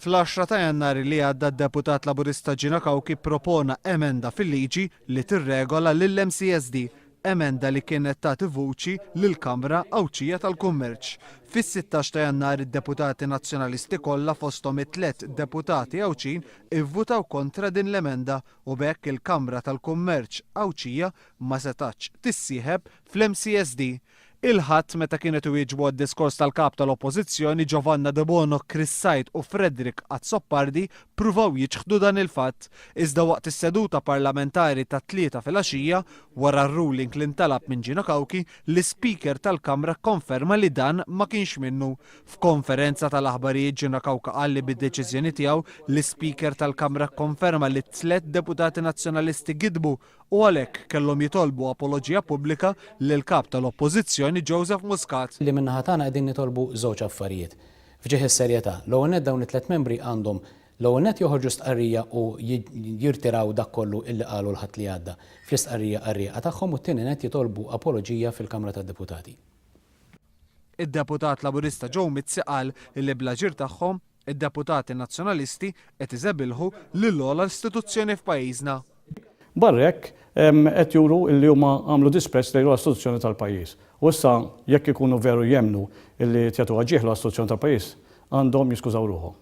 Fl-10 ta' Jannar li għadda d-deputat Laburista Gina Kawki propona emenda fil-liġi li tirregola lill-MCSD, emenda li kienet tagħti vuċi lill-Kamra Awċija tal-Kummerċ. Fis-16 ta' Jannar id-deputati nazzjonalisti kollha fosthom it-tliet deputati Awċin ivvutaw kontra din l-emenda u b'hekk il-Kamra tal-Kummerċ Awċija ma setax tissieħeb fl-MCSD. Il-ħadd meta kienet iwieġbu għad-diskors tal-kap tal-Oppożizzjoni Giovanna De Bono, Chris Said u Frederick Azzoppardi pruvaw jiġħdu dan il-fatt. Iżda waqt is-seduta parlamentari ta' 3 fil-għaxija wara r-ruling li ntalab minn Gina Kawki, l-Speaker tal-Kamra konferma li dan ma kienx minnu. F'konferenza tal-aħbarijiet Gina Kawka qal li bid-deċiżjoni tiegħu l-Speaker tal-Kamra konferma li 3 deputati nazzjonalisti gidbu u għalhekk kellhom jitolbu apoloġija pubblika lil kap tal-Oppożizzjoni Joseph Muscat. Li minnaħa tagħna qegħdin nitolbu żewġ affarijiet. F'ġieħ is-serjetà, l-ewwel nett dawn it-3 membri għandhom l-ewwel nett joħorġu stqarrija u jirtiraw dak kollu illi qalu l-ħadd li għadda fl-istqarrija qarrieqa tagħhom u t-tieni nett jitolbu apoloġija fil-Kamra tad-Deputati. Id-deputat Laburista Joe Mizzi qal li bl-aġir tagħhom id-deputati nazzjonalisti qed iżebilħu lill-ogħla istituzzjoni f'pajjiżna. Barrek qed juru illi huma għamlu disprezz lejn l-istituzzjoni tal-pajjiż. U issa jekk ikunu veru jemnu illi tjagħtu ġieħ l-istituzzjoni tal-pajjiż għandhom jiskużaw ruħhom.